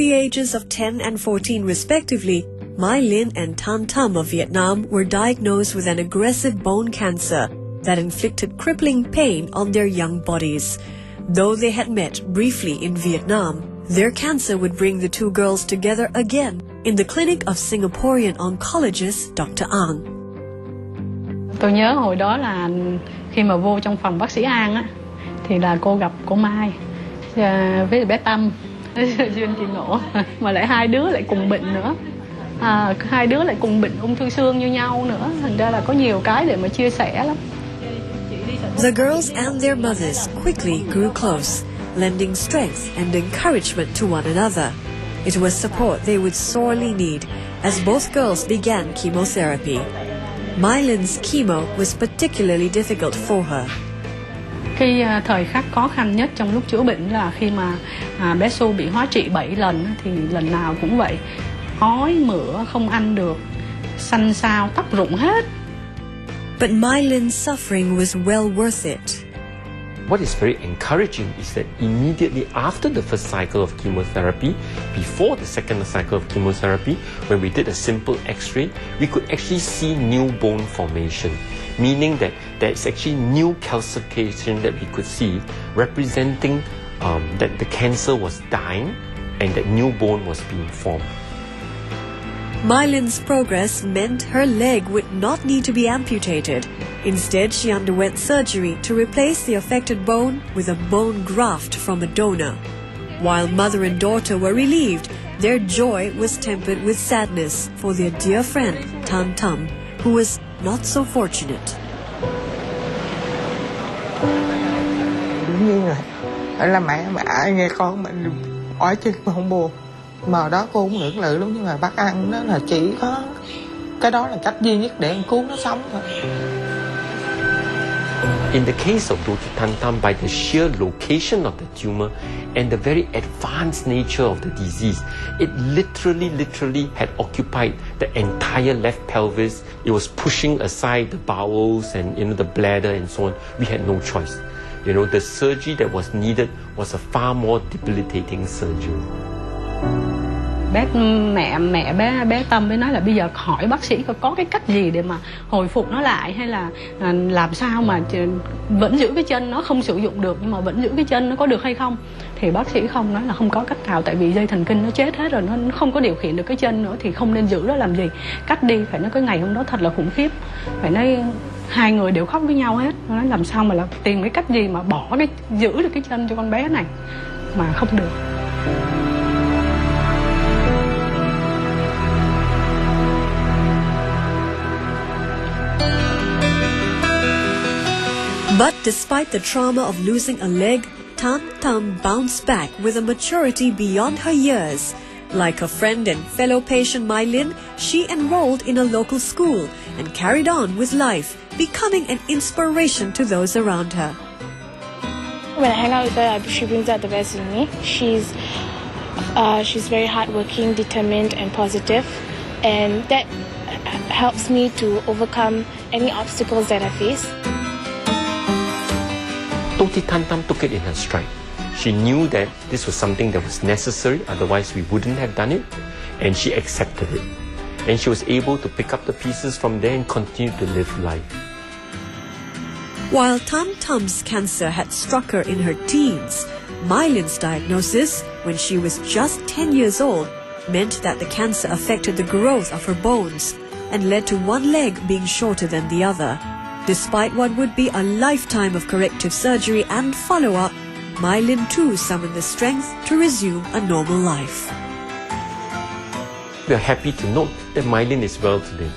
the ages of 10 and 14 respectively, Linh and Thanh Tam of Vietnam were diagnosed with an aggressive bone cancer that inflicted crippling pain on their young bodies. Though they had met briefly in Vietnam, their cancer would bring the two girls together again in the clinic of Singaporean oncologist Dr. Ang. Tôi nhớ hồi đó là khi mà vô trong phòng bác sĩ An á, thì là cô gặp cô Mai với bé Tâm, duyên kỳ ngộ, mà lại hai đứa lại cùng bệnh nữa. Hai đứa lại cùng bệnh ung thư xương như nhau nữa, thành ra là có nhiều cái để mà chia sẻ lắm. The girls and their mothers quickly grew close, lending strength and encouragement to one another. It was support they would sorely need as both girls began chemotherapy. Linh chemo was particularly difficult for her. Khi thời khắc khó khăn nhất trong lúc chữa bệnh là khi mà bé Su bị hóa trị 7 lần thì lần nào cũng vậy. Ói mửa không ăn được, xanh xao tóc rụng hết. But Linh suffering was well worth it. What is very encouraging is that immediately after the first cycle of chemotherapy, before the second cycle of chemotherapy, when we did a simple X-ray, we could actually see new bone formation, meaning that there's actually new calcification that we could see, representing that the cancer was dying and that new bone was being formed. Linh progress meant her leg would not need to be amputated. Instead, she underwent surgery to replace the affected bone with a bone graft from a donor. While mother and daughter were relieved, their joy was tempered with sadness for their dear friend Thanh Tam, who was not so fortunate. Đương nhiên rồi, phải là mẹ nghe con mình oải chân không buồn. Mà đó cô cũng lưỡng lự lắm, nhưng mà bác Ăn đó là chỉ có cái đó là cách duy nhất để cứu nó sống thôi. In the case of Dr. Thanh Tam, by the sheer location of the tumor and the very advanced nature of the disease, it literally had occupied the entire left pelvis. It was pushing aside the bowels and the bladder and so on. We had no choice. The surgery that was needed was a far more debilitating surgery. Mẹ bé Tâm mới nói là bây giờ hỏi bác sĩ có cái cách gì để mà hồi phục nó lại, hay là làm sao mà vẫn giữ cái chân nó không sử dụng được nhưng mà vẫn giữ cái chân nó có được hay không. Thì bác sĩ không nói là không có cách nào, tại vì dây thần kinh nó chết hết rồi, nó không có điều khiển được cái chân nữa thì không nên giữ nó làm gì, cắt đi. Phải nói cái ngày hôm đó thật là khủng khiếp, phải nói hai người đều khóc với nhau hết. Nó nói làm sao mà là tìm cái cách gì mà giữ được cái chân cho con bé này mà không được. But despite the trauma of losing a leg, Thanh Tam bounced back with a maturity beyond her years. Like a friend and fellow patient Linh, she enrolled in a local school and carried on with life, becoming an inspiration to those around her. When I hang out with her, she brings out the best in me. She's very hardworking, determined, and positive, and that helps me to overcome any obstacles that I face. Dr. Thanh Tam took it in her stride. She knew that this was something that was necessary, otherwise we wouldn't have done it, and she accepted it. And she was able to pick up the pieces from there and continue to live life. While Thanh Tam's cancer had struck her in her teens, Linh diagnosis, when she was just 10 years old, meant that the cancer affected the growth of her bones and led to one leg being shorter than the other. Despite what would be a lifetime of corrective surgery and follow-up, Linh too summoned the strength to resume a normal life. We are happy to note that Linh is well today.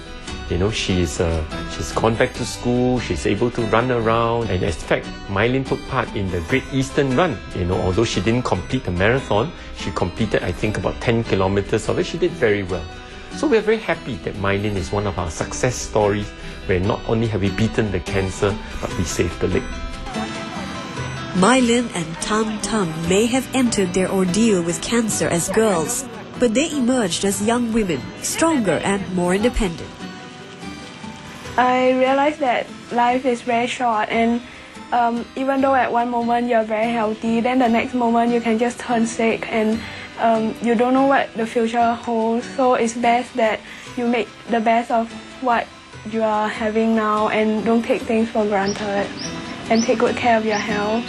She's gone back to school, she's able to run around, and in fact, Linh took part in the Great Eastern Run. Although she didn't complete the marathon, she completed, I think, about 10 kilometers of it. She did very well. So we're very happy that Linh is one of our success stories, where not only have we beaten the cancer, but we saved the leg. Linh and Thanh Tam may have entered their ordeal with cancer as girls, but they emerged as young women, stronger and more independent. I realized that life is very short, and even though at one moment you're very healthy, then the next moment you can just turn sick, and you don't know what the future holds, so it's best that you make the best of what you are having now and don't take things for granted and take good care of your health.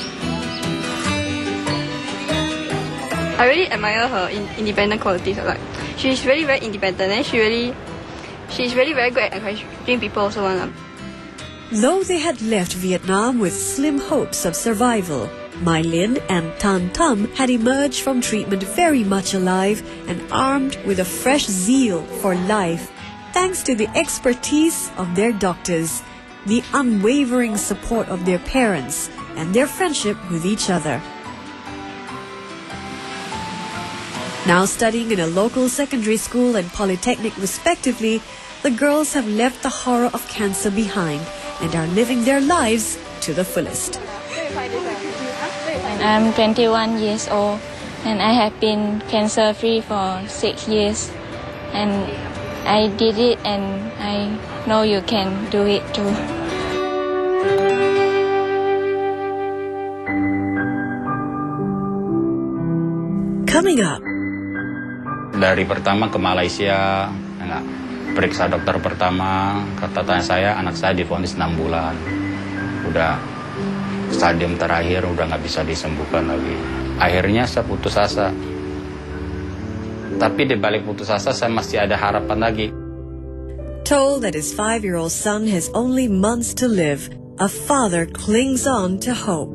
I really admire her independent qualities. Like, she's really very independent and she's really very good at encouraging people also. Though they had left Vietnam with slim hopes of survival, My Linh and Thanh Tam had emerged from treatment very much alive and armed with a fresh zeal for life, thanks to the expertise of their doctors, the unwavering support of their parents, and their friendship with each other. Now studying in a local secondary school and polytechnic respectively, the girls have left the horror of cancer behind and are living their lives to the fullest. I'm 21 years old and I have been cancer-free for 6 years. And I did it and I know you can do it too. Coming up. Dari pertama ke Malaysia, periksa dokter pertama, kata saya anak saya divonis 6 bulan. Udah stadium terakhir, udah nggak bisa disembuhkan lagi. Akhirnya saya putus asa. Tapi di balik putus asa saya masih ada harapan lagi. Told that his 5-year-old son has only months to live, a father clings on to hope.